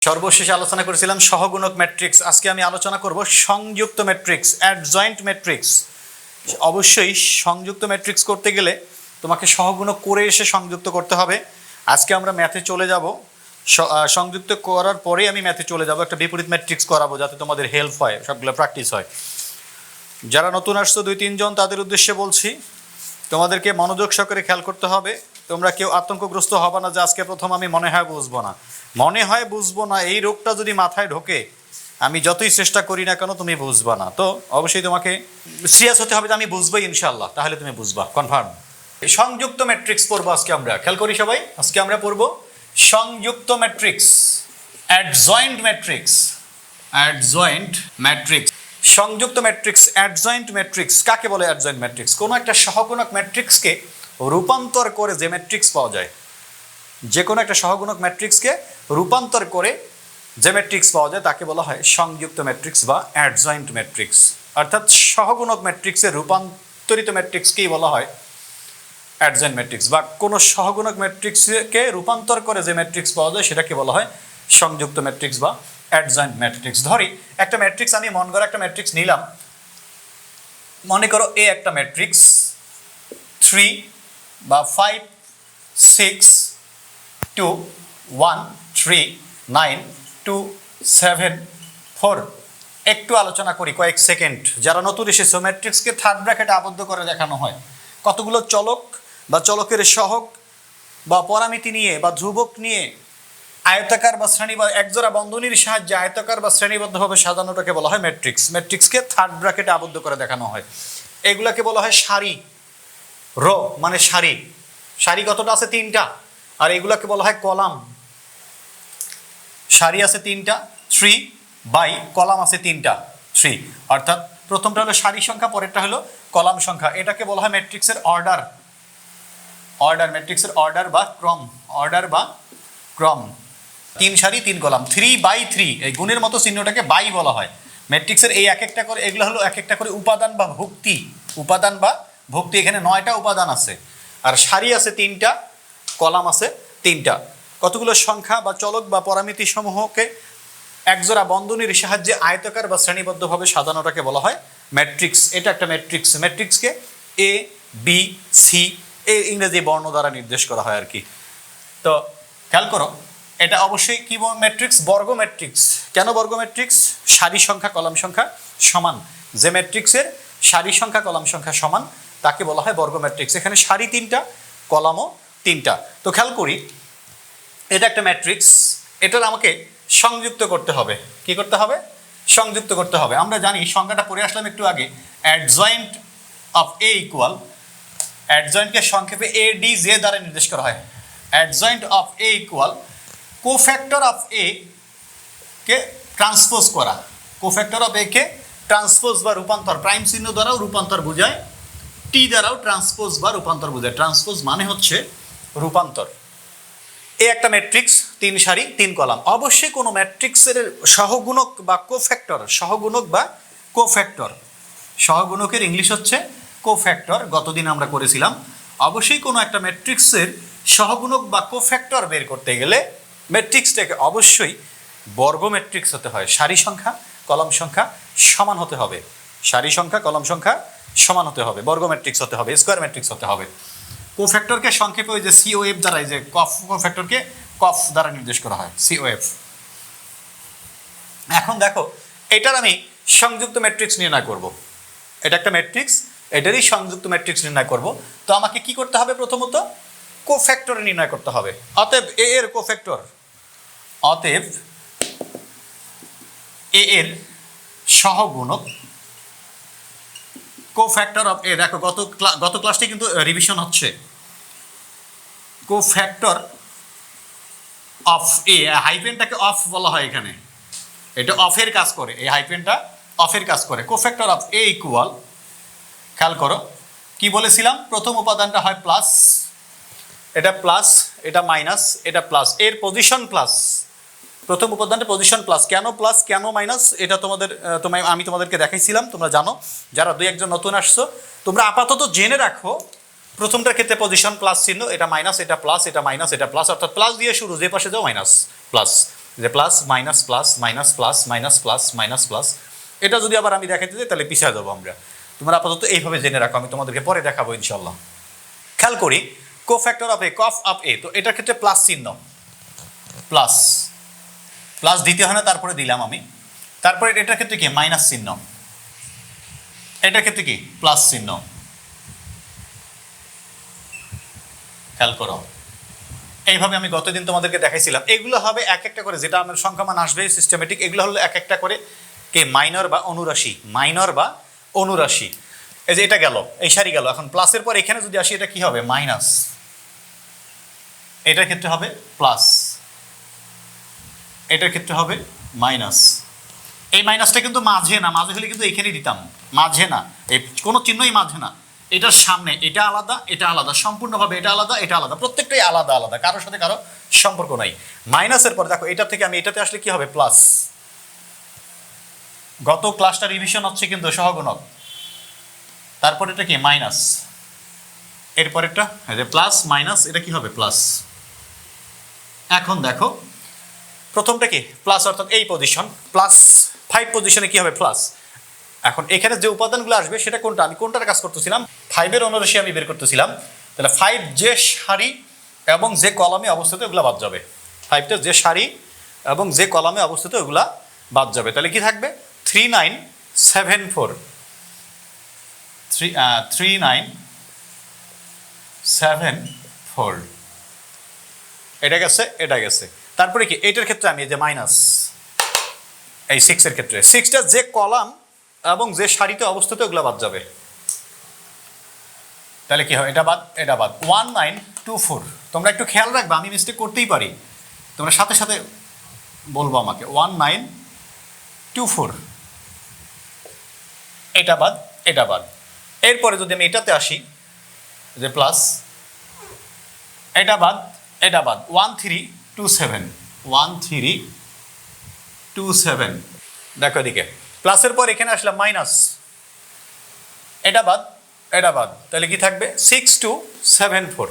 সর্বশেষে আলোচনা করেছিলাম সহগুণক ম্যাট্রিক্স। আজকে আমি আলোচনা করব সংযুক্ত ম্যাট্রিক্স, অ্যাডজয়েন্ট ম্যাট্রিক্স। অবশ্যই সংযুক্ত ম্যাট্রিক্স করতে গেলে তোমাকে সহগুণক করে এসে সংযুক্ত করতে হবে। আজকে আমরা ম্যাথে চলে যাব, সংযুক্ত করার পরে আমি ম্যাথে চলে যাব, একটা বিপরীত ম্যাট্রিক্স করাবো যাতে তোমাদের হেল্প হয়, সবগুলো প্র্যাকটিস হয়। যারা নতুন আসছো 2-3 জন, তাদের উদ্দেশ্যে বলছি তোমাদেরকে মনোযোগ সহকারে খেয়াল করতে হবে। তোমরা কেউ আতঙ্কগ্রস্ত হবে না যে আজকে প্রথম আমি মনে হয় বুঝবো না, এই রোগটা যদি মাথায় ঢোকে আমি যতই চেষ্টা করি না কেন তুমি বুঝবা না। তো অবশ্যই তোমাকে সিরিয়াস হতে হবে যে আমি বুঝবোই ইনশাল্লাহ, তাহলে তুমি বুঝবা কনফার্ম। সংযুক্ত ম্যাট্রিক্স পড়বো আজকে আমরা, খেয়াল করি সবাই। আজকে আমরা পড়বো সংযুক্ত ম্যাট্রিক্স, অ্যাডজয়েন্ট ম্যাট্রিক্স। সংযুক্ত ম্যাট্রিক্স, অ্যাডজয়েন্ট ম্যাট্রিক্স কাকে বলে? অ্যাডজয়েন্ট ম্যাট্রিক্স কোনো একটা সহগুণক ম্যাট্রিক্সকে রূপান্তর করে যে ম্যাট্রিক্স পাওয়া যায়, যে কোনো একটা সহগুণক ম্যাট্রিক্সকে রূপান্তর করে যে ম্যাট্রিক্স পাওয়া যায় তাকে বলা হয় সংযুক্ত ম্যাট্রিক্স বা অ্যাডজয়েন্ট ম্যাট্রিক্স। অর্থাৎ সহগুণক ম্যাট্রিক্সের রূপান্তরিত ম্যাট্রিক্সকেই বলা হয় অ্যাডজয়েন্ট ম্যাট্রিক্স, বা কোনো সহগুণক ম্যাট্রিক্সকে রূপান্তর করে যে ম্যাট্রিক্স পাওয়া যায় সেটাকে বলা হয় সংযুক্ত ম্যাট্রিক্স বা অ্যাডজয়েন্ট ম্যাট্রিক্স। ধরি একটা ম্যাট্রিক্স, আমি মন করা একটা ম্যাট্রিক্স নিলাম। মনে করো এ একটা ম্যাট্রিক্স 3 বা 5 6 2 1 3 9 2 7 4। একটু আলোচনা করি কয়েক সেকেন্ড। যারা নতুন এসেছে, ম্যাট্রিক্সকে থার্ড ব্র্যাকেটে আবদ্ধ করে দেখানো হয়। কতগুলো চলক বা চলকের সহগ বা পরামিতি নিয়ে বা ধ্রুবক নিয়ে আয়তাকার বা শ্রেণী বা একজোড়া বন্ধনীর সাহায্যে আয়তাকার বা শ্রেণীবদ্ধভাবে সাজানোটাকে বলা হয় ম্যাট্রিক্স। ম্যাট্রিক্সকে থার্ড ব্র্যাকেটে আবদ্ধ করে দেখানো হয়। এগুলাকে বলা হয় সারি। রো মানে সারি, সারি কতটা আছে? 3টা। আর এগুলাকে বলা হয় কলাম। সারি আছে 3টা, 3 বাই কলাম আছে 3টা, 3। অর্থাৎ প্রথমটা হলো সারি সংখ্যা, পরেরটা হলো কলাম সংখ্যা। এটাকে বলা হয় ম্যাট্রিক্সের অর্ডার। ম্যাট্রিক্সের অর্ডার বা ক্রম। 3 সারি 3 কলাম, 3/3। এই গুণের মতো চিহ্নটাকে বাই বলা হয়। ম্যাট্রিক্সের এই এক একটা করে, এগুলো হলো এক একটা করে উপাদান বা ভুক্তি। এখানে 9টা উপাদান আছে। আর সারি আছে 3টা, কলাম আছে 3টা। কতগুলো সংখ্যা বা চলক বা পরামিতি সমূহকে একজোড়া বন্ধনীর সাহায্যে আয়তাকার বা শ্রেণীবদ্ধভাবে সাজানোটাকে বলা হয় ম্যাট্রিক্স। এটা একটা ম্যাট্রিক্স। ম্যাট্রিক্সকে এ বি সি এই ইংরেজি বর্ণ দ্বারা নির্দেশ করা হয় আর কি। তো খেয়াল করো, এটা অবশ্যই কি ম্যাট্রিক্স? বর্গ ম্যাট্রিক্স। কেন বর্গ ম্যাট্রিক্স? সারি সংখ্যা কলাম সংখ্যা সমান। যে ম্যাট্রিক্সের সারি সংখ্যা কলাম সংখ্যা সমান তাকে বলা হয় বর্গ ম্যাট্রিক্স। এখানে সারি 3টা, কলামও 3টা। তো খেয়াল করি, এটা একটা ম্যাট্রিক্স, এটার আমাকে সংযুক্ত করতে হবে। কি করতে হবে? সংযুক্ত করতে হবে। আমরা জানি, সংজ্ঞাটা পড়ে আসলাম একটু আগে, অ্যাডজয়েন্ট অফ এ ইকুয়াল, অ্যাডজয়েন্টকে সংক্ষেপে ADJ দ্বারা নির্দেশ করা হয়। Adjoint of A equal cofactor of A কে ট্রান্সপোজ করা। কোফ্যাক্টর অফ এ কে ট্রান্সপোজ বা রূপান্তর, প্রাইম চিহ্ন দ্বারাও রূপান্তর বোঝায়, টি দ্বারাও ট্রান্সপোজ বা রূপান্তর বোঝায়। ট্রান্সপোজ মানে হচ্ছে রূপান্তর। এ একটা ম্যাট্রিক্স, 3 সারি 3 কলাম। অবশ্যই কোনো ম্যাট্রিক্সের সহগুণক বা সহগুণকের ইংলিশ হচ্ছে কোফ্যাক্টর। গতদিন আমরা করেছিলাম। অবশ্যই কোনো একটা ম্যাট্রিক্সের সহগুণক বা কোফ্যাক্টর বের করতে গেলে ম্যাট্রিক্সটাকে অবশ্যই বর্গ ম্যাট্রিক্স হতে হয়। সারি সংখ্যা কলাম সংখ্যা সমান হতে হবে। সারি সংখ্যা কলাম সংখ্যা সমান হতে হবে। বর্গ ম্যাট্রিক্স হতে হবে, স্কোয়ার ম্যাট্রিক্স হতে হবে। কোফ্যাক্টরকে সংক্ষেপে ওই যে COF দ্বারা, এই যে কোফ্যাক্টরকে কফ দ্বারা নির্দেশ করা হয়, COF। এখন দেখো, এটার আমি সংযুক্ত ম্যাট্রিক্স নির্ণয় করব। এটা একটা ম্যাট্রিক্স, এটারই সংযুক্ত ম্যাট্রিক্স নির্ণয় করব। তো আমাকে কি করতে হবে? প্রথমত কোফ্যাক্টর নির্ণয় করতে হবে। অতএব এ এর কোফ্যাক্টর, অতএব এ এর সহগুণক কোফ্যাক্টর অফ এ। দেখো, গত ক্লাসটি কিন্তু রিভিশন হচ্ছে। কোফ্যাক্টর অফ এ, হাইফেনটাকে অফ বলা হয় এখানে, এটা অফের কাজ করে, এই হাইফেনটা অফের কাজ করে। কোফ্যাক্টর অফ এ ইকুয়াল, খেয়াল করো কি বলেছিলাম, প্রথম উপাদানটা হয় প্লাস, এটা প্লাস, এটা মাইনাস, এটা প্লাস, এর পজিশন প্লাস। প্রথম উপাদানটা পজিশন প্লাস। কেন প্লাস কেন মাইনাস এটা আমি তোমাদেরকে দেখাইছিলাম, তোমরা জানো। যারা 2-1 জন নতুন আসছো, তোমরা আপাতত জেনে রাখো প্রথমটার ক্ষেত্রে পজিশন প্লাস চিহ্ন, এটা মাইনাস, এটা প্লাস, এটা মাইনাস, এটা প্লাস, অর্থাৎ প্লাস দিয়ে শুরু, যে পাশে যাও মাইনাস প্লাস। যে plus minus plus minus plus minus plus minus plus. এটা যদি আবার আমি দেখাইতে যাই তাহলে পিছিয়ে যাবো আমরা। তোমরা আপাতত এইভাবে জেনে রাখো, আমি তোমাদেরকে পরে দেখাবো ইনশাল্লাহ। খেয়াল করি cofactor of A, cof of A, তো এটার ক্ষেত্রে প্লাস চিহ্ন, প্লাস প্লাস দিতে হয় না, তারপরে দিলাম আমি। তারপরে এটার ক্ষেত্রে কি মাইনাস চিহ্ন, এটার ক্ষেত্রে কি প্লাস চিহ্ন। খেয়াল করো, এইভাবে আমি গতদিন তোমাদেরকে দেখাইছিলাম। এগুলো হবে এক একটা করে, যেটা আমার সংখ্যামান আসবে সিস্টেমেটিক, এগুলো হলো এক একটা করে কে মাইনর বা অনুরাশি, মাইনর বা অনুরাশি। এই যে এটা গেল, এই সারি গেল। এখন প্লাসের পর এখানে যদি আসি, এটা কি হবে মাইনাস, এটার ক্ষেত্রে হবে প্লাস, এটার ক্ষেত্রে হবে মাইনাস। এই মাইনাসটা কিন্তু মাঝে না, মাঝে হলে কিন্তু এখানেই দিতাম, মাঝে না, এই কোনো চিহ্নই মাঝে না। এটার সামনে এটা আলাদা, এটা আলাদা, সম্পূর্ণভাবে এটা আলাদা, এটা আলাদা, প্রত্যেকটাই আলাদা আলাদা, কারোর সাথে কারো সম্পর্ক নাই। মাইনাসের পর দেখো এটা থেকে আমি এটাতে আসলে কি হবে প্লাস। গত ক্লাসটা রিভিশন হচ্ছে কিন্তু সহগুণক। তারপর এটা কি মাইনাস, এরপর এটা প্লাস মাইনাস, এটা কি হবে প্লাস। এখন দেখো প্রথমটা কি প্লাস, অর্থাৎ এই পজিশন প্লাস 5 পজিশনে কি হবে প্লাস। এখন এখানে যে উপাদানগুলো আসবে সেটা কোনটা, আমি কোনটার কাজ করতেছিলাম 5-এর অনুরাশি আমি বের করতেছিলাম। তাহলে 5 যে সারি এবং যে কলামে অবস্থিত ওগুলো বাদ যাবে, 5টা যে সারি এবং যে কলামে অবস্থিত ওগুলা বাদ যাবে। তাহলে কি থাকবে 3974, 3974, এটা গেছে, এটা গেছে। তারপরে কি এটার ক্ষেত্রে আমি এই যে মাইনাস, এই 6-এর ক্ষেত্রে 6টা যে কলাম এবং যে সারিতে অবস্থিত ওগুলো বাদ যাবে। তাহলে কি হয় এটা বাদ, এটা বাদ। 1924, তোমরা একটু খেয়াল রাখবে, আমি মিস্টেক করতেই পারি, তোমরা সাথে সাথে বলবো আমাকে। 1924, এটা বাদ, এটা বাদ। এরপরে যদি আমি এটাতে আসি যে প্লাস, এটা বাদ, এটা বাদ। 1327, 1327, দেখো এদিকে প্লাসের পর এখানে আসলাম মাইনাস, এটা বাদ, এটা বাদ। তাহলে কি থাকবে 6274,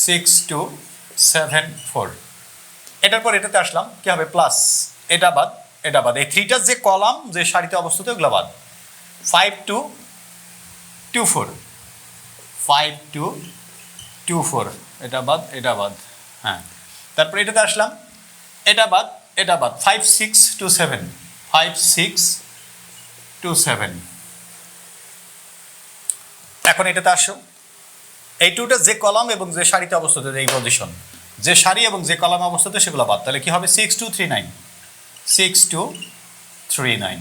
6274। এটার পর এটাতে আসলাম কি হবে প্লাস, এটা বাদ, এটা বাদ। এই 3টা যে কলাম যে সারিতে অবস্থিত ওগুলো বাদ। 5224, 5224, এটা বাদ, এটা বাদ। হ্যাঁ, তারপরে এটাতে আসলাম, এটা বাদ, এটা বাদ। 5627, 5627। এখন এটাতে আসো, এই 2টা যে কলাম এবং যে সারিতে অবস্থিত, এই পজিশন যে সারি এবং যে কলামে অবস্থিত সেগুলো বাদ। তাহলে কি হবে 6239, 6239।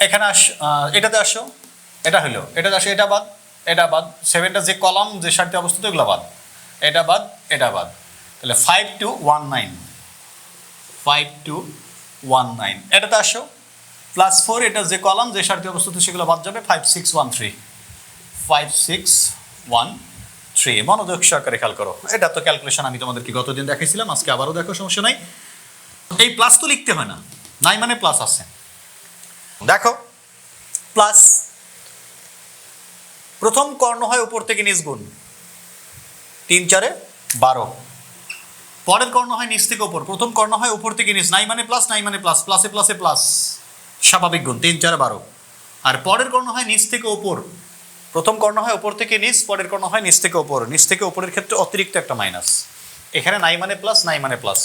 এখানে এটাতে আসো, এটা হলো, এটাতে আসো, এটা বাদ, এটা বাদ। 7টা যে কলাম যে সারিতে অবস্থিত এগুলো বাদ, এটা বাদ, এটা বাদ। তাহলে 5219, 5219। এটাতে আসো প্লাস 4, এটা যে কলাম যে সারিতে অবস্থিত সেগুলো বাদ যাবে। 5613, 5613। মনোযোগ সহকারে খেয়াল করো, এটা তো ক্যালকুলেশন আমি তোমাদেরকে গতদিন দেখাইছিলাম, আজকে আবারও দেখো, সমস্যা নাই। এই প্লাস তো লিখতে হয় না, নাই মানে প্লাস আছে। দেখো প্লাস প্রথম কর্ণ হয় উপর থেকে নিচ গুণ, 3 4 12। পরের কর্ণ হয় নিচ থেকে উপর, প্রথম কর্ণ হয় উপর থেকে নিচ, নাই মানে প্লাস, নাই মানে প্লাস, প্লাসে প্লাসে প্লাস, স্বাভাবিক গুণ 3 4 12। আর পরের কর্ণ হয় নিচ থেকে উপর, প্রথম কর্ণ হয় উপর থেকে নিচ, পরের কর্ণ হয় নিচ থেকে উপর। নিচ থেকে উপরের ক্ষেত্রে অতিরিক্ত একটা মাইনাস, এখানে নাই মানে প্লাস, নাই মানে প্লাস,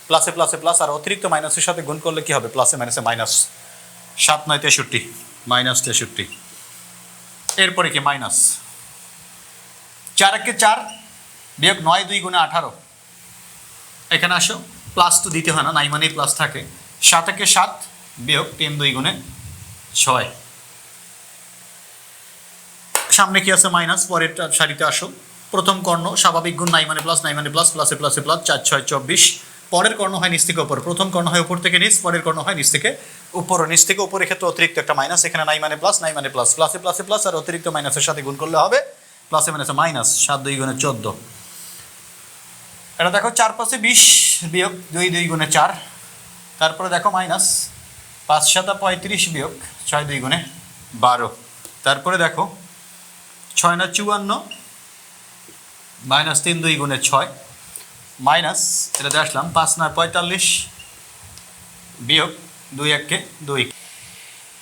প্লাসে প্লাসে প্লাস। আর অতিরিক্ত মাইনাসের সাথে গুণ করলে কি হবে প্লাসে মাইনাসে মাইনাস। 7 9 63, মাইনাস 63। এরপরে কি মাইনাস 4 1 4 বিয়োগ 9 2 গুণে 18। এখানে আসো, প্লাস তো দিতে হয় না, নাই মানেই প্লাস থাকে। 7 1 7 বিয়োগ 3 2 গুণে 6। সামনে কি আছে মাইনাস, পরের সারিতে আসো, প্রথম কর্ণ স্বাভাবিক গুণ, নাই মানে প্লাস, নাই মানে প্লাস, প্লাসে প্লাসে প্লাস, 4 6 24। পরের কর্ণ হয় নিচ থেকে উপর, প্রথম কর্ণ হয় উপর থেকে নিচ, পরের কর্ণ হয় নিচ থেকে উপর। নিচ থেকে উপরের ক্ষেত্রে অতিরিক্ত একটা মাইনাস, এখানে নাই মানে প্লাস, নাই মানে প্লাস, প্লাসে প্লাসে প্লাস। আর অতিরিক্ত মাইনাসের সাথে গুণ করলে হবে প্লাসে মাইনাসে মাইনাস। 7 2 গুণে 14। এটা দেখো 4 5 20 বিয়োগ 2 2 গুণে 4। তারপরে দেখো মাইনাস 5 7 35 বিয়োগ 6 2 গুণে 12। তারপরে দেখো 6 9 54 মাইনাস 3 2 গুণে 6 মাইনাস এটাতে আসলাম 5 9 45 বিয়োগ 2 1 কে 2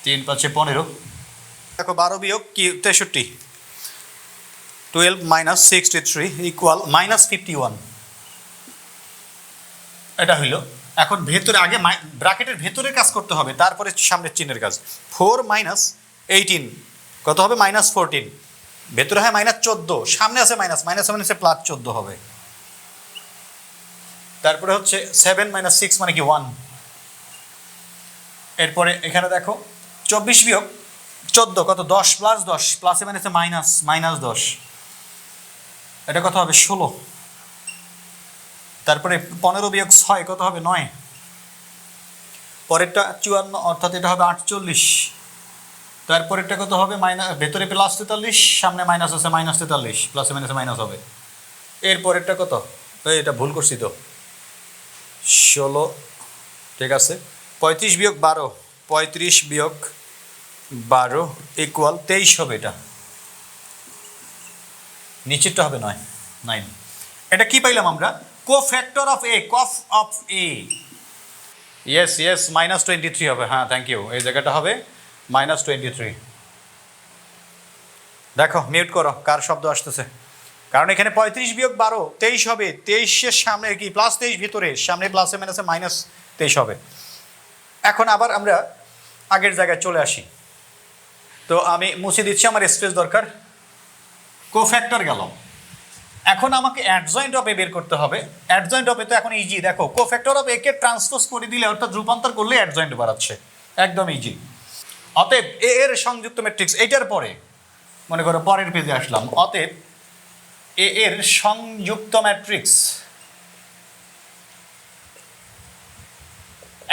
3 5 15 দেখো 12 বিয়োগ কি 63 12 মাইনাস 63 ইকুয়াল মাইনাস 51 এটা হইল। এখন ভেতরে আগে ব্র্যাকেটের ভেতরের কাজ করতে হবে, তারপরে সামনের চিহ্নের কাজ। 4 মাইনাস 18 কত হবে? মাইনাস 14। ভেতরে হয় মাইনাস 14, সামনে আছে মাইনাস, মাইনাস মাইনাসে প্লাস 14 হবে। তারপরে হচ্ছে 7 মাইনাস 6 মানে কি 1। এরপরে এখানে দেখো 24 বিয়োগ 14 কত? 10 প্লাস 10, প্লাসে মাইনাসে মাইনাস, মাইনাস 10, এটা কত হবে? 16। তারপরে 15 বিয়োগ 6 কত হবে? 9। পরেরটা 54 অর্থাৎ এটা হবে 48। তারপরেরটা কত হবে? মাইনাস, ভেতরে প্লাস 43, সামনে মাইনাস আছে মাইনাস 43, প্লাসে মাইনাসে মাইনাস হবে। এরপরেরটা কত? এটা ভুল করছি তো, 16, ঠিক আছে। 35 বিয়োগ 12, 35 বিয়োগ 12 ইকুয়াল 23 হবে। এটা নিচেরটা হবে 9। এটা কি পাইলাম আমরা? Cofactor of A, cof of A. Yes yes, minus 23 হবে। হ্যাঁ, থ্যাংক ইউ। এই জায়গাটা হবে মাইনাস 23। দেখো মিউট করো কার শব্দ আসতেছে, কারণ এখানে 35 বিয়োগ 12 23 হবে। 23-এর সামনে কি প্লাস 23, ভিতরে সামনে প্লাসে মাইনাসে মাইনাস 23 হবে। এখন আবার আমরা আগের জায়গায় চলে আসি। তো আমি মুছে দিচ্ছি, আমার স্পেস দরকার। কোফ্যাক্টর গেল। এখন আমাকে অ্যাডজয়েন্ট অফ এ বের করতে হবে। অ্যাডজয়েন্ট অফ এ তো এখন ইজি। দেখো কোফ্যাক্টর অফ এ কে ট্রান্সপোজ করে দিলে, অর্থাৎ রূপান্তর করলে অ্যাডজয়েন্ট বাড়াচ্ছে, একদম ইজি। অতএব এ এর সংযুক্ত ম্যাট্রিক্স, এইটার পরে মনে করো পরের পেজে আসলাম। অতএব এ এর সংযুক্ত matrix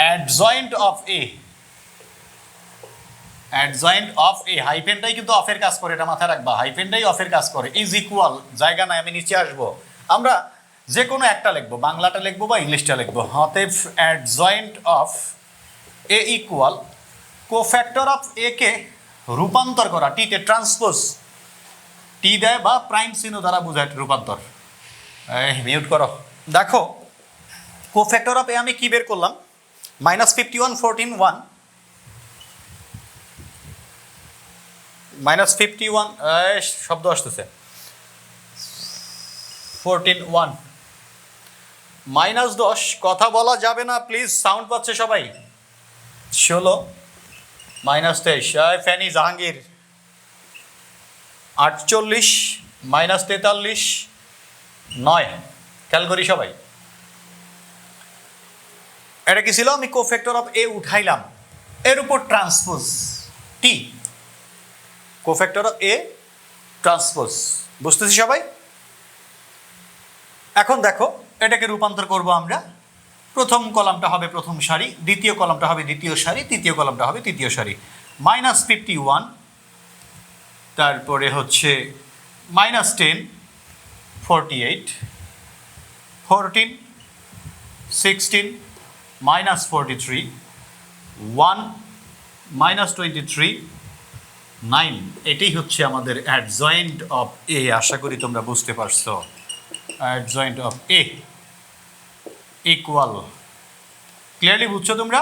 adjoint of A, adjoint of A, হাইফেনটাই কিন্তু অফের কাজ করে, এটা মাথায় রাখবা, হাইফেনটাই অফের কাজ করে। ইজ ইকুয়াল, জায়গা নাই, আমি নিচে আসবো, আমরা যে কোনো একটা লিখবো, বাংলাটা লিখবো বা ইংলিশটা লিখবো। অতএব adjoint of A equal cofactor of A কে রূপান্তর করা, টিতে ট্রান্সপোজ, টি দেয় বা প্রাইম চিহ্ন দ্বারা বোঝায় রূপান্তর। মিউট করো। দেখো কোফ্যাক্টর অফ এ আমি কি বের করলাম? মাইনাস 51 14 1, মাইনাস 51 শব্দ আসতেছে, 14 1, মাইনাস 10, কথা বলা যাবে না প্লিজ, সাউন্ড পাচ্ছে সবাই। 16 মাইনাস 23, ফ্যানি জাহাঙ্গীর। 48 মাইনাস 43 9, খেয়াল করি সবাই। এটা কি ছিল? আমি কোফ্যাক্টর অফ এ উঠাইলাম, এর উপর transpose T, cofactor of A transpose, বুঝতেছি সবাই? এখন দেখো এটাকে রূপান্তর করব আমরা। প্রথম কলামটা হবে প্রথম সারি, দ্বিতীয় কলামটা হবে দ্বিতীয় সারি, তৃতীয় কলামটা হবে তৃতীয় সারি। মাইনাস 51, তারপরে হচ্ছে মাইনাস 10 48, 14 16 মাইনাস 43 1 মাইনাস 23 9। এটাই হচ্ছে আমাদের অ্যাডজয়েন্ট অফ এ। আশা করি তোমরা বুঝতে পারছো। Adjoint of A equal, clearly বুঝছো তোমরা?